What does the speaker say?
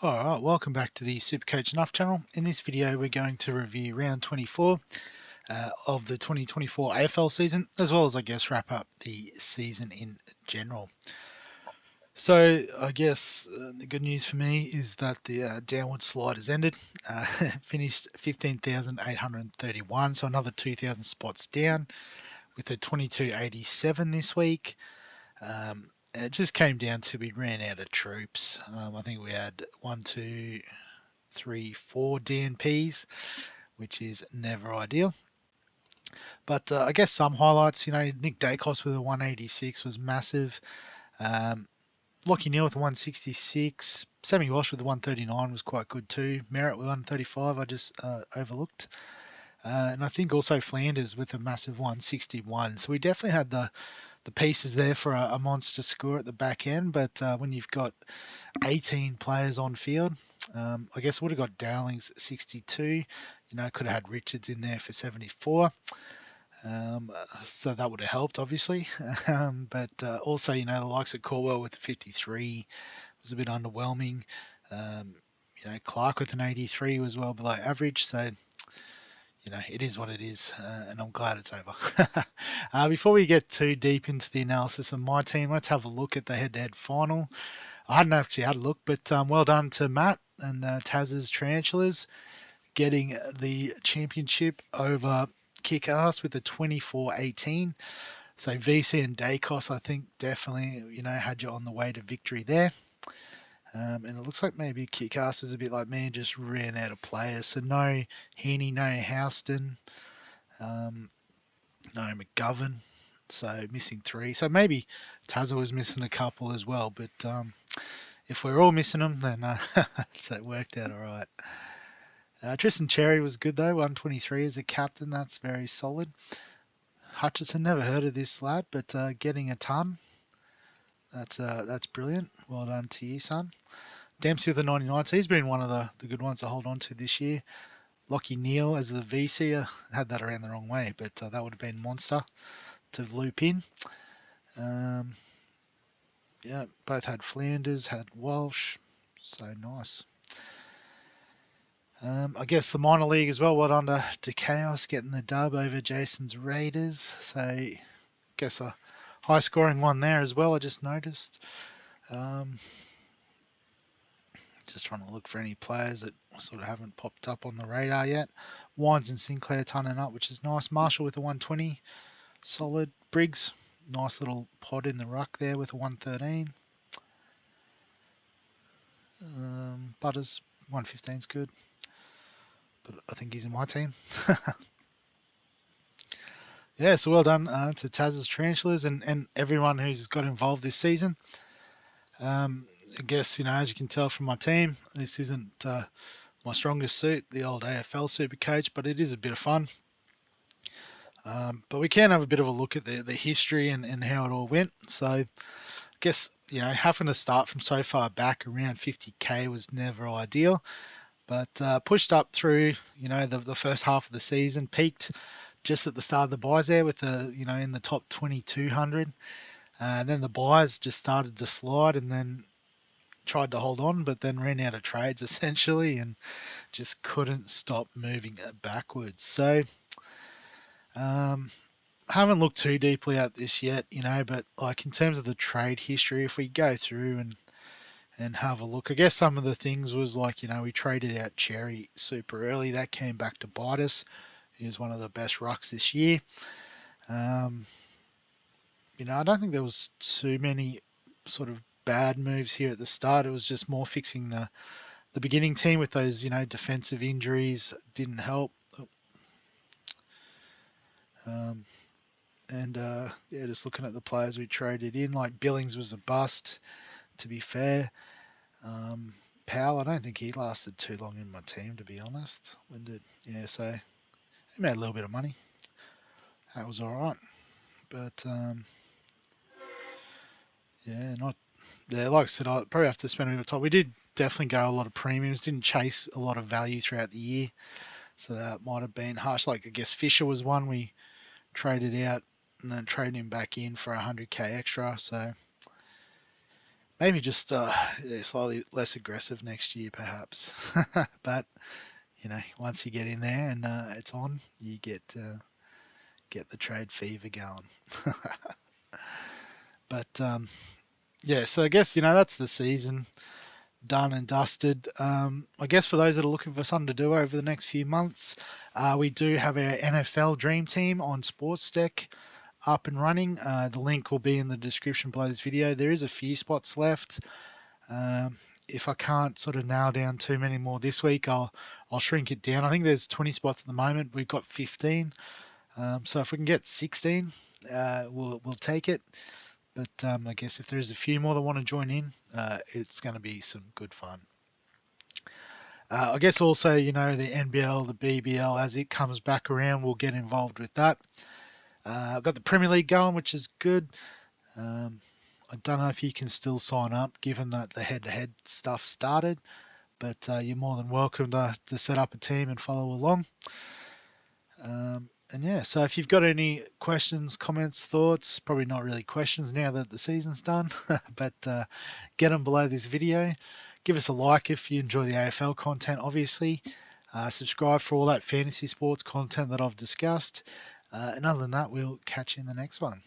Alright, welcome back to the SuperCoach Enough channel. In this video we're going to review round 24 of the 2024 AFL season, as well as I guess wrap up the season in general. So I guess the good news for me is that the downward slide has ended. Finished 15,831, so another 2,000 spots down with a 2287 this week. It just came down to we ran out of troops. I think we had 4 DNPs, which is never ideal. But I guess some highlights, Nick Dacos with a 186 was massive. Lockie Neal with a 166. Sammy Walsh with a 139 was quite good too. Merritt with 135 I just overlooked. And I think also Flanders with a massive 161. So we definitely had the pieces there for a monster score at the back end, but when you've got 18 players on field, I guess would have got Dowling's 62. Could have had Richards in there for 74. So that would have helped, obviously. But also, the likes of Caldwell with the 53 was a bit underwhelming. Clark with an 83 was well below average. So it is what it is, and I'm glad it's over. Before we get too deep into the analysis of my team, let's have a look at the head-to-head final. I hadn't actually had a look, but well done to Matt and Taz's Tarantulas getting the championship over Kick-Ass with a 24-18. So VC and Dacos, I think, definitely, had you on the way to victory there. And it looks like maybe Kick-Ass is a bit like me and just ran out of players. So no Heaney, no Houston, no McGovern. So missing 3. So maybe Tazza was missing a couple as well. But if we're all missing them, then so it worked out all right. Tristan Cherry was good though, 123 as a captain. That's very solid. Hutchison, never heard of this lad, but getting a ton. That's brilliant. Well done to you, son. Dempsey with a 99. So he's been one of the good ones to hold on to this year. Lockie Neal as the VC. Had that around the wrong way, but that would have been monster to loop in. Yeah, both had Flanders, had Walsh. So nice. I guess the minor league as well. Well done to Chaos getting the dub over Jason's Raiders. So I guess a high scoring one there as well, I just noticed. Just trying to look for any players that sort of haven't popped up on the radar yet. Wines and Sinclair turning up, which is nice. Marshall with a 120. Solid. Briggs, nice little pod in the ruck there with a 113. Butters, 115 is good. But I think he's in my team. Yeah, so well done to Taz's Tarantulas and everyone who's got involved this season. I guess, as you can tell from my team, this isn't my strongest suit, the old AFL SuperCoach, but it is a bit of fun. But we can have a bit of a look at the history and how it all went. So I guess, having to start from so far back, around 50k was never ideal. But pushed up through, the first half of the season, peaked just at the start of the buys there with the, in the top 2200. Then the buys just started to slide and then tried to hold on, but then ran out of trades essentially and just couldn't stop moving backwards. So haven't looked too deeply at this yet, but like in terms of the trade history, if we go through and have a look, I guess some of the things was like, we traded out Cherry super early. That came back to bite us. He was one of the best rucks this year. I don't think there was too many sort of bad moves here at the start. It was just more fixing the beginning team with those, defensive injuries didn't help. Just looking at the players we traded in, like Billings was a bust, to be fair. Powell, I don't think he lasted too long in my team, to be honest. So he made a little bit of money. That was all right. But like I said, I probably have to spend a bit of time. We did definitely go a lot of premiums, didn't chase a lot of value throughout the year, so that might have been harsh. Like I guess Fisher was one we traded out and then trade him back in for 100k extra. So maybe just slightly less aggressive next year, perhaps. But once you get in there and it's on, you get the trade fever going. But yeah, so I guess that's the season done and dusted. I guess for those that are looking for something to do over the next few months, we do have our NFL Dream Team on Sports Deck up and running. The link will be in the description below this video. There is a few spots left. If I can't sort of nail down too many more this week, I'll shrink it down. I think there's 20 spots at the moment. We've got 15. So if we can get 16, we'll take it. But I guess if there's a few more that want to join in, it's going to be some good fun. I guess also, the NBL, the BBL, as it comes back around, we'll get involved with that. I've got the Premier League going, which is good. I don't know if you can still sign up, given that the head-to-head stuff started, but you're more than welcome to set up a team and follow along. And yeah, so if you've got any questions, comments, thoughts, probably not really questions now that the season's done, but get them below this video. Give us a like if you enjoy the AFL content, obviously. Subscribe for all that fantasy sports content that I've discussed. And other than that, we'll catch you in the next one.